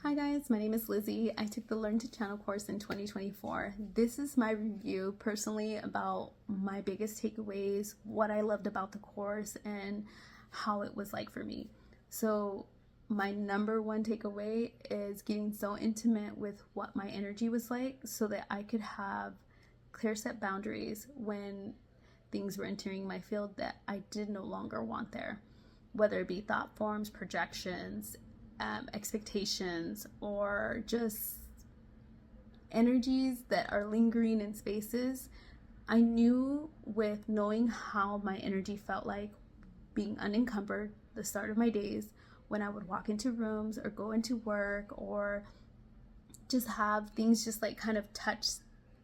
Hi guys, my name is Lizzie. I took the Learn to Channel course in 2024. This is my review personally about my biggest takeaways, what I loved about the course, and how it was like for me. So my number one takeaway is getting so intimate with what my energy was like so that I could have clear set boundaries when things were entering my field that I did no longer want there, whether it be thought forms, projections, expectations, or just energies that are lingering in spaces. I knew with knowing how my energy felt like being unencumbered the start of my days when I would walk into rooms or go into work or just have things just like kind of touch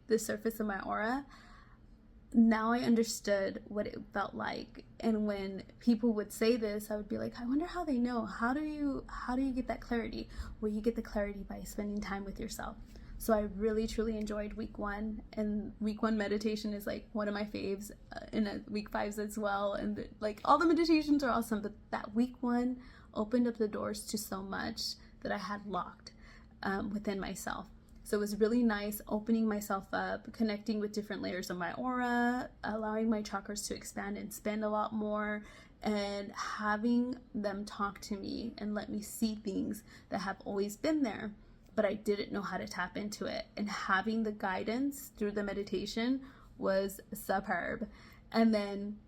the surface of my aura. Now I understood what it felt like, and when people would say this, I would be like, I wonder how they know. How do you get that clarity? Well, you get the clarity by spending time with yourself. So I really truly enjoyed week one, and week one meditation is like one of my faves, and week fives as well, and like all the meditations are awesome, but that week one opened up the doors to so much that I had locked within myself. So it was really nice opening myself up, connecting with different layers of my aura, allowing my chakras to expand and spin a lot more, and having them talk to me and let me see things that have always been there, but I didn't know how to tap into it. And having the guidance through the meditation was superb. And then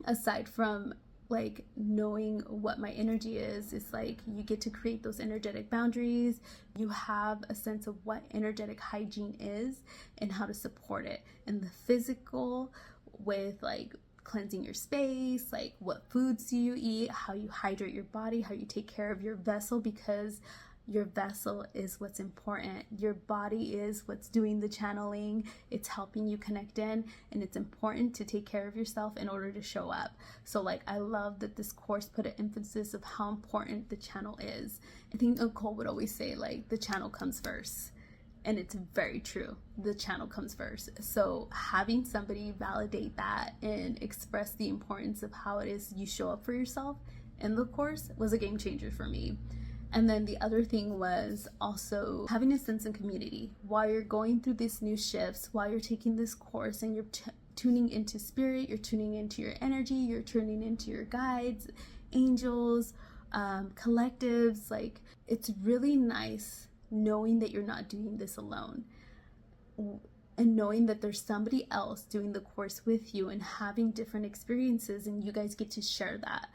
aside from like knowing what my energy is, it's like you get to create those energetic boundaries. You have a sense of what energetic hygiene is and how to support it in the physical, with like cleansing your space, like what foods do you eat, how you hydrate your body, how you take care of your vessel, because your vessel is what's important. Your body is what's doing the channeling. It's helping you connect in, and it's important to take care of yourself in order to show up. So like, I love that this course put an emphasis of how important the channel is. I think Nicole would always say like the channel comes first, and it's very true. The channel comes first. So having somebody validate that and express the importance of how it is you show up for yourself in the course was a game changer for me. And then the other thing was also having a sense of community while you're going through these new shifts, while you're taking this course, and you're tuning into spirit, you're tuning into your energy, you're tuning into your guides, angels, collectives. Like, it's really nice knowing that you're not doing this alone, and knowing that there's somebody else doing the course with you and having different experiences, and you guys get to share that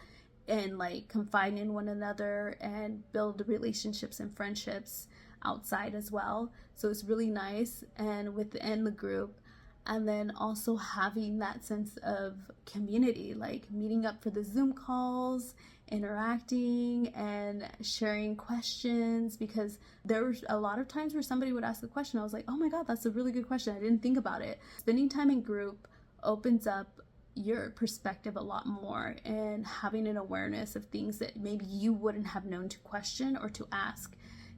and like confide in one another and build relationships and friendships outside as well. So it's really nice, and within the group. And then also having that sense of community, like meeting up for the Zoom calls, interacting and sharing questions, because there were a lot of times where somebody would ask a question, I was like, oh my god, that's a really good question, I didn't think about it. Spending time in group opens up your perspective a lot more, and having an awareness of things that maybe you wouldn't have known to question or to ask.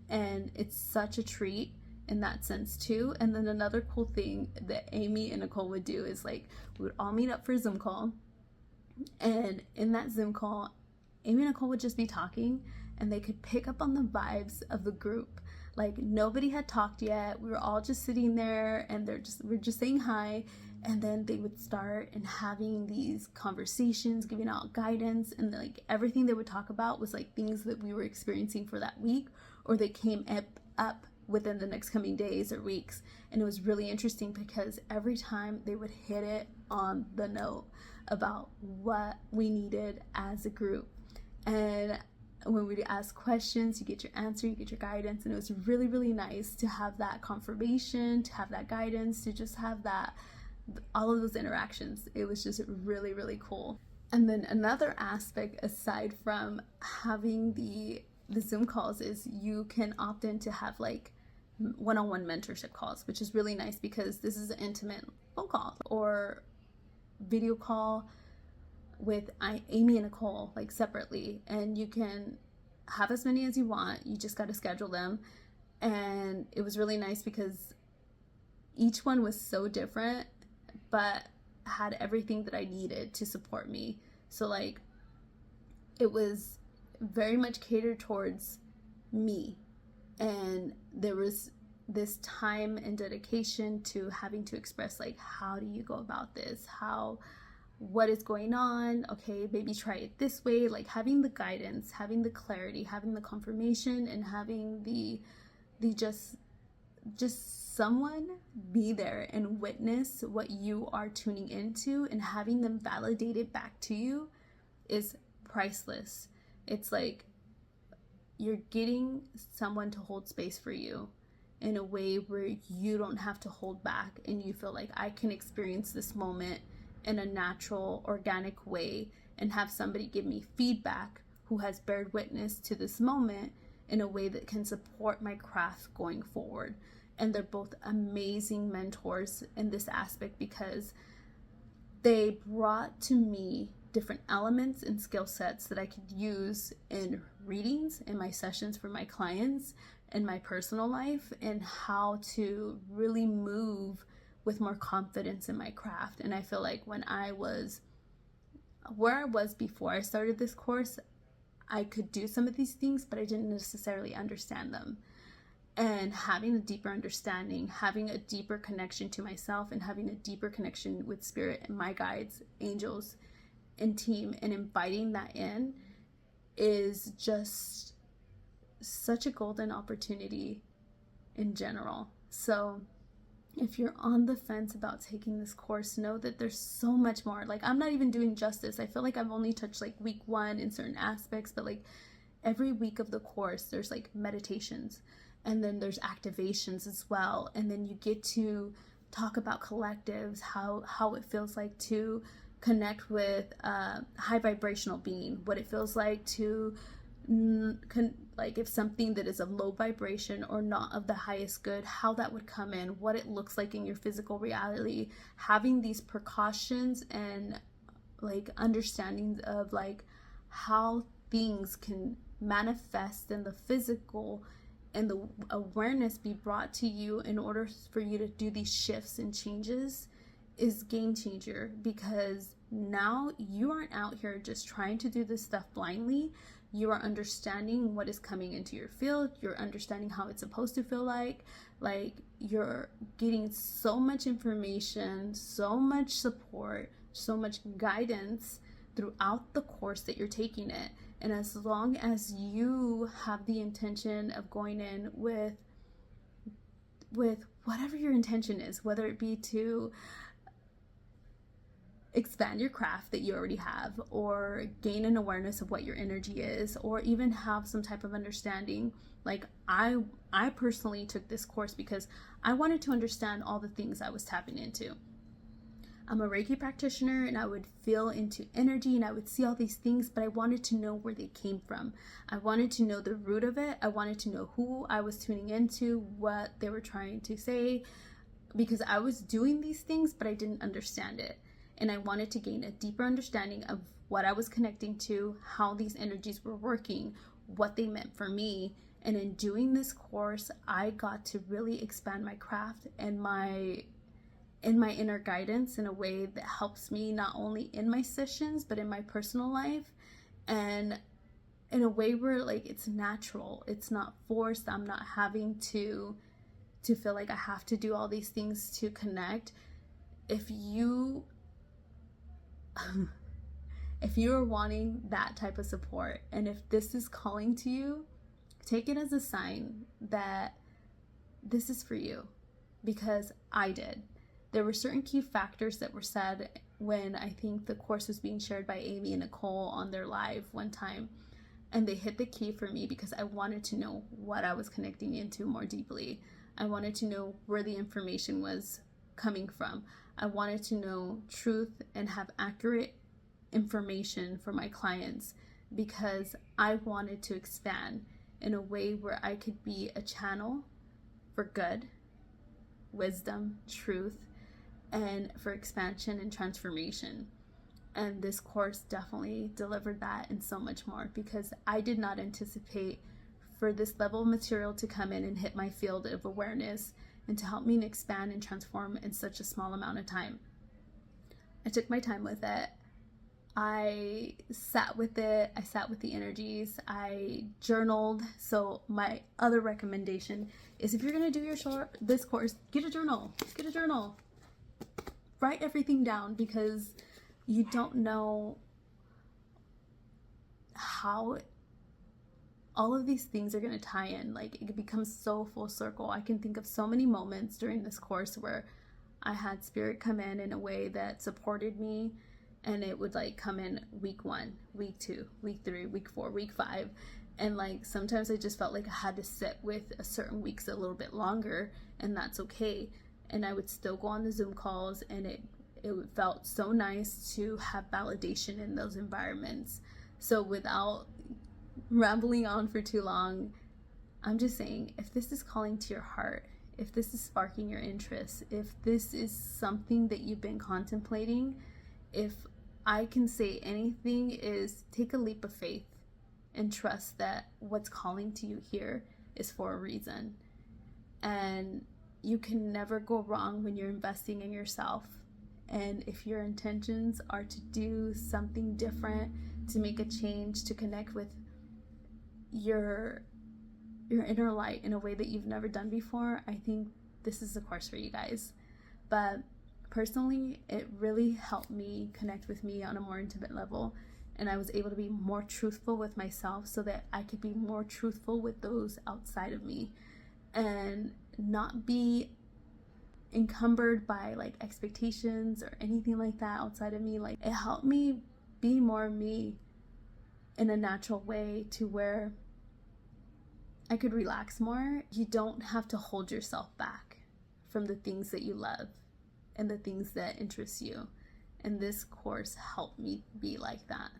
And it's such a treat in that sense too. And then another cool thing that Amy and Nicole would do is like, we would all meet up for a Zoom call, and in that Zoom call, Amy and Nicole would just be talking, and they could pick up on the vibes of the group. Like, nobody had talked yet, we were all just sitting there, and we're just saying hi. And then they would start and having these conversations, giving out guidance, and like everything they would talk about was like things that we were experiencing for that week, or they came up within the next coming days or weeks. And it was really interesting because every time they would hit it on the note about what we needed as a group. And when we ask questions, you get your answer, you get your guidance. And it was really, really nice to have that confirmation, to have that guidance, to just have that, all of those interactions. It was just really, really cool. And then another aspect aside from having the Zoom calls is you can opt in to have like one-on-one mentorship calls, which is really nice because this is an intimate phone call or video call with Amy and Nicole, like separately, and you can have as many as you want. You just got to schedule them. And it was really nice because each one was so different, but had everything that I needed to support me. So like, it was very much catered towards me And there was this time and dedication to having to express, like, how do you go about this? What is going on? Okay, maybe try it this way. Like, having the guidance, having the clarity, having the confirmation, and having the just someone be there and witness what you are tuning into, and having them validate it back to you is priceless. It's like you're getting someone to hold space for you in a way where you don't have to hold back, and you feel like, I can experience this moment in a natural, organic way, and have somebody give me feedback who has bared witness to this moment in a way that can support my craft going forward. And they're both amazing mentors in this aspect, because they brought to me different elements and skill sets that I could use in readings, in my sessions for my clients, in my personal life, and how to really move with more confidence in my craft. And I feel like when I was where I was before I started this course, I could do some of these things, but I didn't necessarily understand them. And having a deeper understanding, having a deeper connection to myself, and having a deeper connection with spirit and my guides, angels, and team, and inviting that in, is just such a golden opportunity in general. So if you're on the fence about taking this course, know that there's so much more. Like, I'm not even doing justice. I feel like I've only touched like week 1 in certain aspects, but like every week of the course, there's like meditations, and then there's activations as well. And then you get to talk about collectives, how it feels like to connect with high vibrational being, what it feels like to like if something that is of low vibration or not of the highest good, how that would come in, what it looks like in your physical reality, having these precautions and like understandings of like how things can manifest in the physical, and the awareness be brought to you in order for you to do these shifts and changes, is game changer. Because now you aren't out here just trying to do this stuff blindly. You are understanding what is coming into your field. You're understanding how it's supposed to feel like you're getting so much information, so much support, so much guidance throughout the course that you're taking it. And as long as you have the intention of going in with whatever your intention is, whether it be to expand your craft that you already have, or gain an awareness of what your energy is, or even have some type of understanding. Like I personally took this course because I wanted to understand all the things I was tapping into. I'm a Reiki practitioner, and I would feel into energy, and I would see all these things, but I wanted to know where they came from. I wanted to know the root of it. I wanted to know who I was tuning into, what they were trying to say, because I was doing these things, but I didn't understand it. And I wanted to gain a deeper understanding of what I was connecting to, how these energies were working, what they meant for me. And in doing this course, I got to really expand my craft and my inner guidance in a way that helps me not only in my sessions, but in my personal life, and in a way where like it's natural, it's not forced. I'm not having to feel like I have to do all these things to connect. If you are wanting that type of support, and if this is calling to you, take it as a sign that this is for you, because I did. There were certain key factors that were said when I think the course was being shared by Amy and Nicole on their live one time, and they hit the key for me because I wanted to know what I was connecting into more deeply. I wanted to know where the information was coming from. I wanted to know truth and have accurate information for my clients, because I wanted to expand in a way where I could be a channel for good, wisdom, truth, and for expansion and transformation. And this course definitely delivered that and so much more, because I did not anticipate for this level of material to come in and hit my field of awareness and to help me expand and transform in such a small amount of time. I took my time with it, I sat with it. I sat with the energies. I journaled. So my other recommendation is, if you're going to do this course, get a journal. Get a journal. Write everything down, because you don't know how all of these things are going to tie in. Like, it becomes so full circle. I can think of so many moments during this course where I had spirit come in a way that supported me, and it would like come in week 1, week 2, week 3, week 4, week 5, and like sometimes I just felt like I had to sit with a certain weeks a little bit longer, and that's okay. And I would still go on the Zoom calls, and it felt so nice to have validation in those environments. So without rambling on for too long, I'm just saying, if this is calling to your heart, if this is sparking your interest, if this is something that you've been contemplating, if I can say anything, is take a leap of faith and trust that what's calling to you here is for a reason. And you can never go wrong when you're investing in yourself. And if your intentions are to do something different, to make a change, to connect with your inner light in a way that you've never done before, I think this is the course for you guys. But personally, it really helped me connect with me on a more intimate level, and I was able to be more truthful with myself so that I could be more truthful with those outside of me, and not be encumbered by like expectations or anything like that outside of me. Like, it helped me be more me in a natural way, to where I could relax more. You don't have to hold yourself back from the things that you love and the things that interest you. And this course helped me be like that,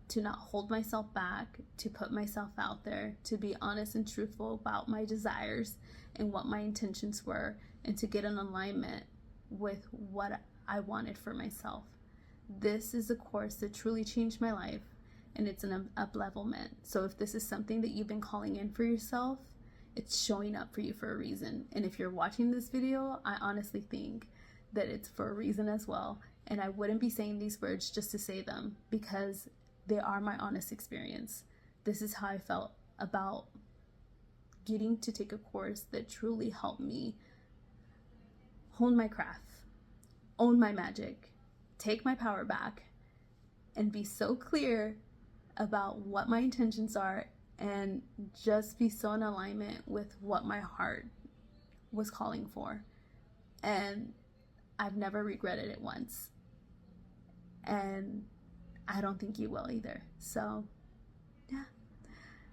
to not hold myself back, to put myself out there, to be honest and truthful about my desires and what my intentions were, and to get in alignment with what I wanted for myself. This is a course that truly changed my life, and it's an up-levelment. So if this is something that you've been calling in for yourself, it's showing up for you for a reason. And if you're watching this video, I honestly think that it's for a reason as well. And I wouldn't be saying these words just to say them, because they are my honest experience. This is how I felt about getting to take a course that truly helped me hone my craft, own my magic, take my power back, and be so clear about what my intentions are, and just be so in alignment with what my heart was calling for. And I've never regretted it once, and I don't think you will either. So yeah,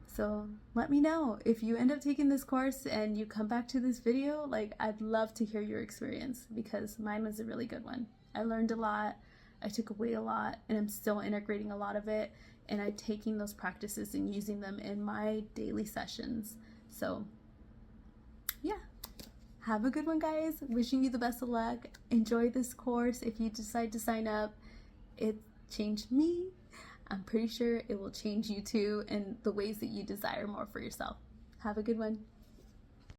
so let me know if you end up taking this course and you come back to this video. Like, I'd love to hear your experience, because mine was a really good one. I learned a lot, I took away a lot, and I'm still integrating a lot of it, and I'm taking those practices and using them in my daily sessions. So yeah, have a good one, guys. Wishing you the best of luck. Enjoy this course. If you decide to sign up, it changed me. I'm pretty sure it will change you too, in the ways that you desire more for yourself. Have a good one.